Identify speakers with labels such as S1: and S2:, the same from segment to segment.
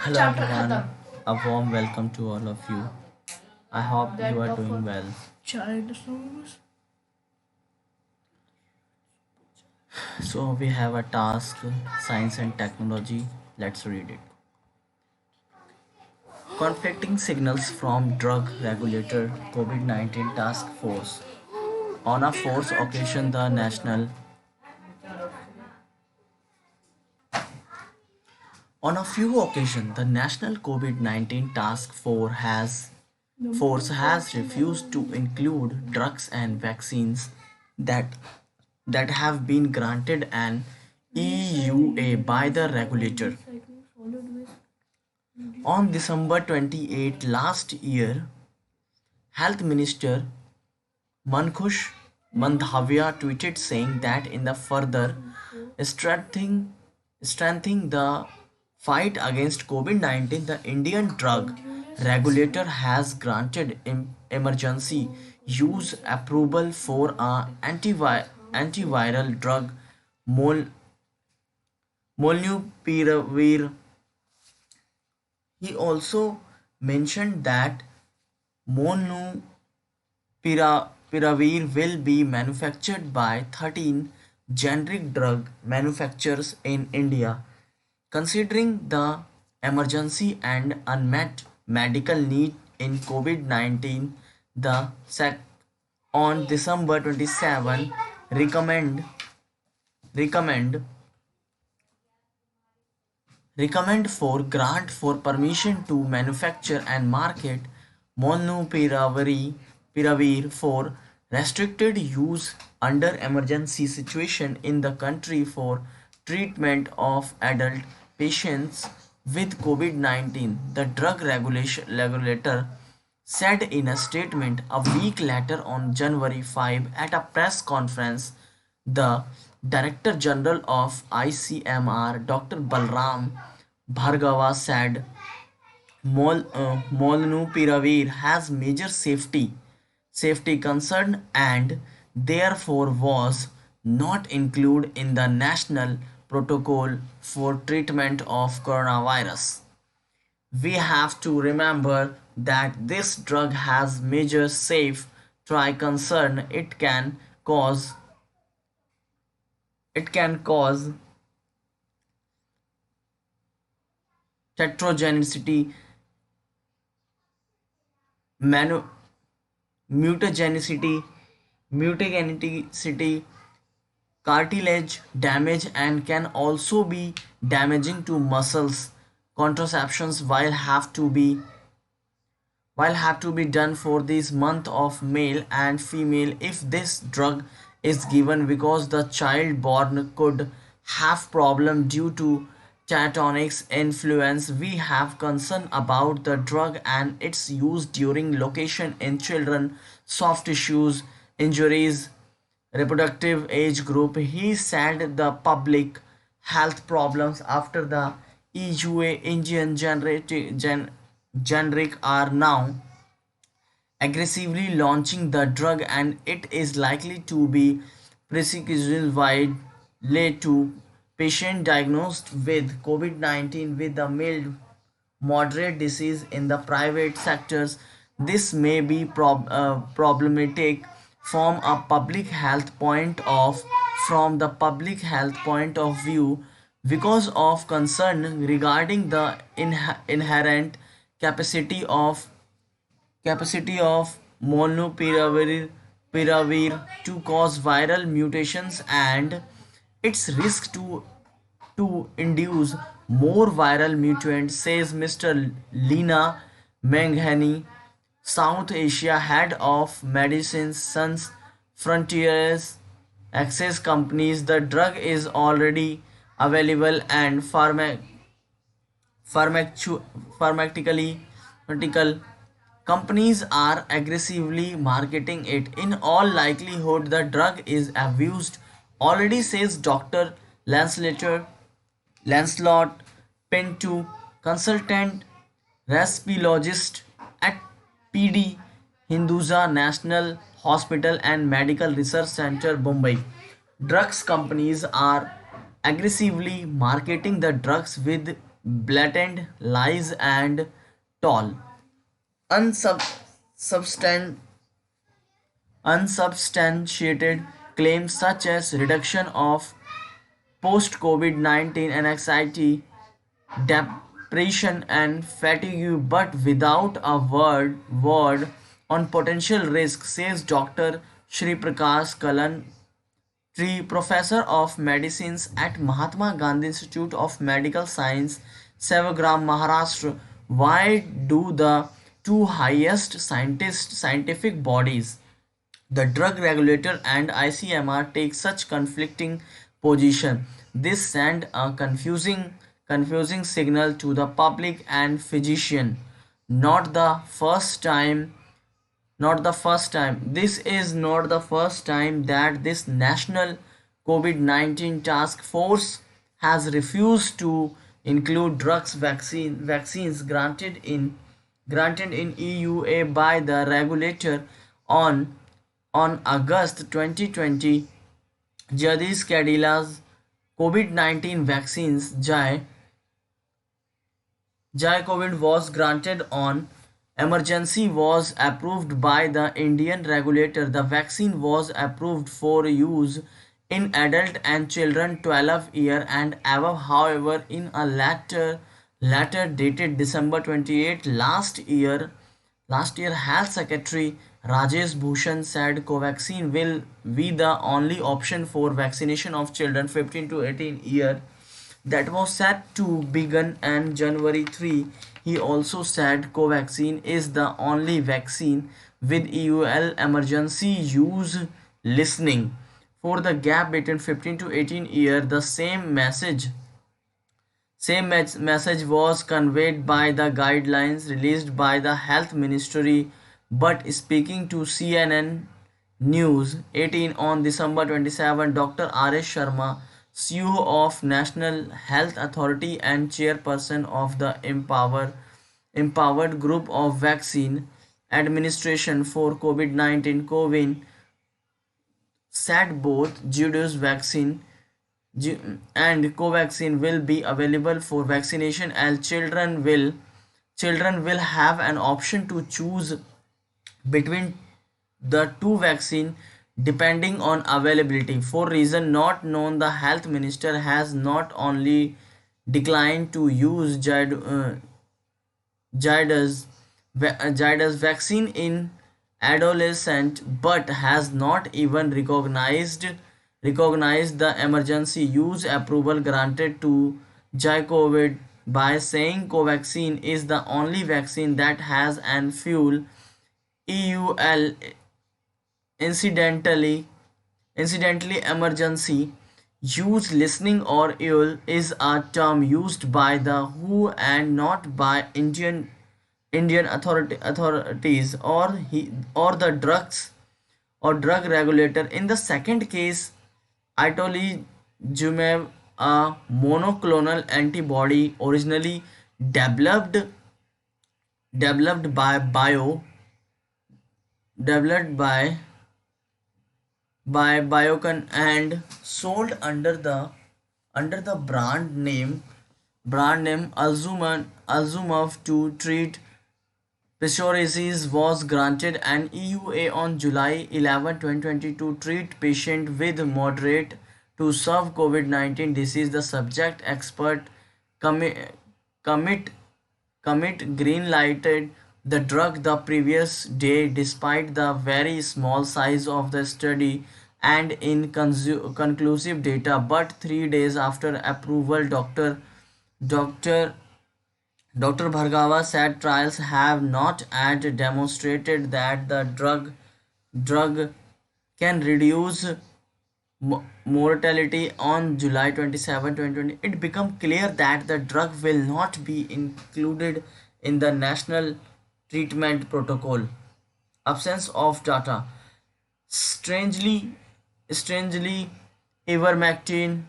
S1: Hello everyone, a warm welcome to all of you. I hope you are doing well. So, we have a task Science and Technology. Let's read it. Conflicting signals from drug regulator COVID 19 task force. On a fourth occasion, the national On a few occasions, the National COVID-19 Task Force has refused to include drugs and vaccines that that have been granted an EUA by the regulator. On December 28 last year, Health Minister Mankhush Mandhavia tweeted saying that in the further strengthening the fight against COVID-19, the Indian drug regulator has granted emergency use approval for a antiviral drug Mol- Molnupiravir. He also mentioned that Molnupiravir will be manufactured by 13 generic drug manufacturers in India. Considering the emergency and unmet medical need in COVID-19, the SEC on December 27 recommend recommend for grant for permission to manufacture and market Molnupiravir for restricted use under emergency situation in the country for treatment of adult patients with COVID-19. The drug regulator said in a statement a week later on January 5 at a press conference. The Director General of ICMR, Dr. Balram Bhargava, said Molnupiravir has major safety concern and therefore was not included in the national protocol for treatment of coronavirus. We have to remember that this drug has major safety concern. It can cause tetrogenicity, manu- mutagenicity, mutagenicity, cartilage damage, and can also be damaging to muscles. Contraceptions while have to be done for this month of male and female if this drug is given because the child born could have problem due to tetanic influence. We have concern about the drug and its use during location in children, soft tissues injuries, reproductive age group. He said the public health problems after the EUA Indian generic are now aggressively launching the drug, and it is likely to be prescribed led to patient diagnosed with COVID-19 with a mild moderate disease in the private sectors. This may be problematic from the public health point of view because of concern regarding the inherent capacity of molnupiravir to cause viral mutations and its risk to induce more viral mutants, says Mr. Lina Menghani, South Asia head of Medicines Sans Frontiers Access Companies. The drug is already available and pharmaceutically companies are aggressively marketing it. In all likelihood, the drug is abused already, says Dr. Lancelot Pinto, consultant respirologist at PD Hinduja National Hospital and Medical Research Center, Mumbai. Drugs companies are aggressively marketing the drugs with blatant lies and tall, unsubstan- unsubstantiated claims such as reduction of post-COVID-19 and anxiety, depression and fatigue, but without a word on potential risk, says Dr. Shri Prakash Kalan, professor of medicine at Mahatma Gandhi Institute of Medical Science, Sevagram, Maharashtra. Why do the two highest scientific bodies, the drug regulator and ICMR, take such conflicting position? This send a confusing signal to the public and physician. Not the first time not the first time. This is not the first time that this national COVID-19 task force has refused to include vaccines granted in EUA by the regulator on August 2020. Jadis Cadilla's COVID-19 vaccines J-COVID was granted on emergency was approved by the Indian regulator. The vaccine was approved for use in adult and children 12 year and above. However, in a letter dated December 28 last year, Health Secretary Rajesh Bhushan said Covaxin will be the only option for vaccination of children 15 to 18 year that was set to begin on January 3. He also said Covaxin is the only vaccine with EUL emergency use listening for the gap between 15 to 18 year. The same message was conveyed by the guidelines released by the Health Ministry, but speaking to CNN News 18 on December 27, Dr. R.S. Sharma, CEO of National Health Authority and chairperson of the Empowered Group of Vaccine Administration for COVID-19, COVID, said both Jude's vaccine and Covaxin will be available for vaccination, and children will have an option to choose between the two vaccine depending on availability. For reason not known, the health minister has not only declined to use Jada's vaccine in adolescent, but has not even recognized the emergency use approval granted to J-COVID by saying Covaxin is the only vaccine that has an full EUL. Incidentally, emergency use listening or EUL is a term used by the WHO and not by Indian authorities or the drug regulator. In the second case, itolizumab, a monoclonal antibody originally developed developed by bio developed by Biocon and sold under the brand name Alzumab to treat psoriasis, was granted an EUA on July 11, 2020 to treat patients with moderate to severe COVID-19 disease. The subject expert commi- commit green-lighted the drug the previous day despite the very small size of the study and conclusive data. But 3 days after approval, Dr. Dr. Bhargava said trials have not yet demonstrated that the drug can reduce mortality. On July 27, 2020, it became clear that the drug will not be included in the national treatment protocol. Absence of data. Strangely, ivermectin,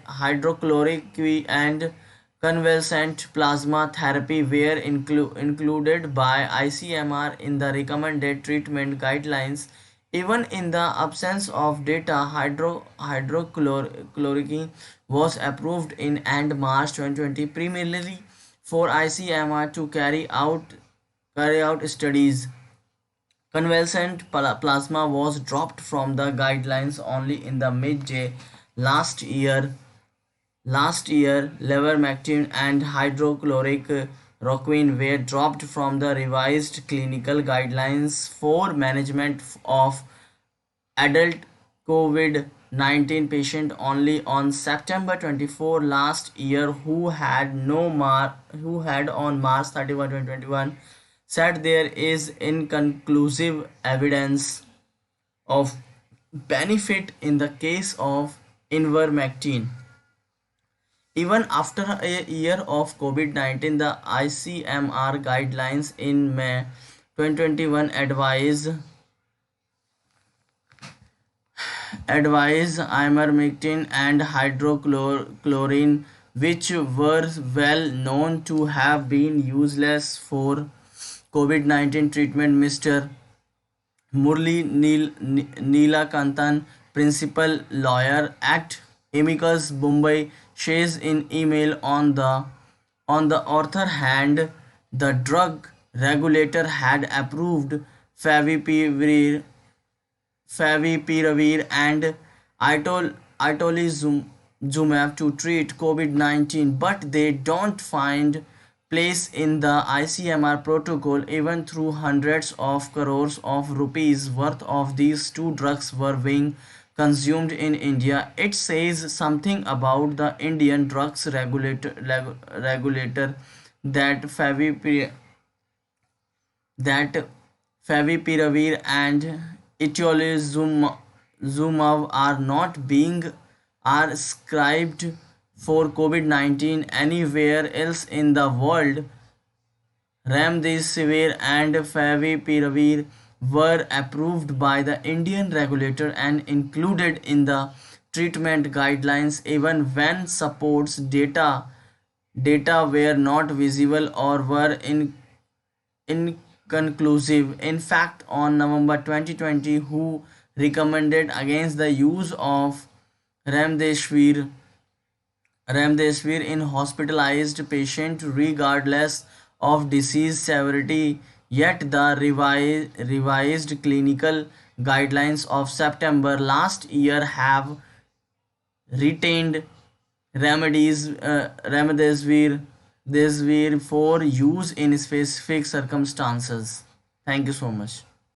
S1: hydrochloric and convalescent plasma therapy were included by ICMR in the recommended treatment guidelines. Even in the absence of data, hydrochloroquine was approved in end March 2020 primarily for ICMR to carry out studies. Convalescent plasma was dropped from the guidelines only in the mid-J last year. Levermectin and hydrochloric roquine were dropped from the revised clinical guidelines for management of adult COVID-19 patient only on September 24 last year, who had on March 31, 2021 said there is inconclusive evidence of benefit in the case of ivermectin. Even after a year of COVID-19, the ICMR guidelines in May 2021 advise ivermectin and hydrochlorine, which were well known to have been useless for COVID-19 treatment. Mr. Murli Neelakantan, principal lawyer at Amicus Mumbai, says in email on the other hand, the drug regulator had approved favipiravir favipiravir and itolizumab to treat COVID-19, but they don't find place in the ICMR protocol even through hundreds of crores of rupees worth of these two drugs were being consumed in India. It says something about the Indian drugs regulator that that favipiravir and itolizumab are not being are prescribed for COVID-19 anywhere else in the world. Remdesivir and favipiravir were approved by the Indian regulator and included in the treatment guidelines even when supports data were not visible or were inconclusive. In fact, on November 2020, WHO recommended against the use of remdesivir remdesivir in hospitalized patients regardless of disease severity, yet the revised clinical guidelines of September last year have retained remdesivir for use in specific circumstances. Thank you so much.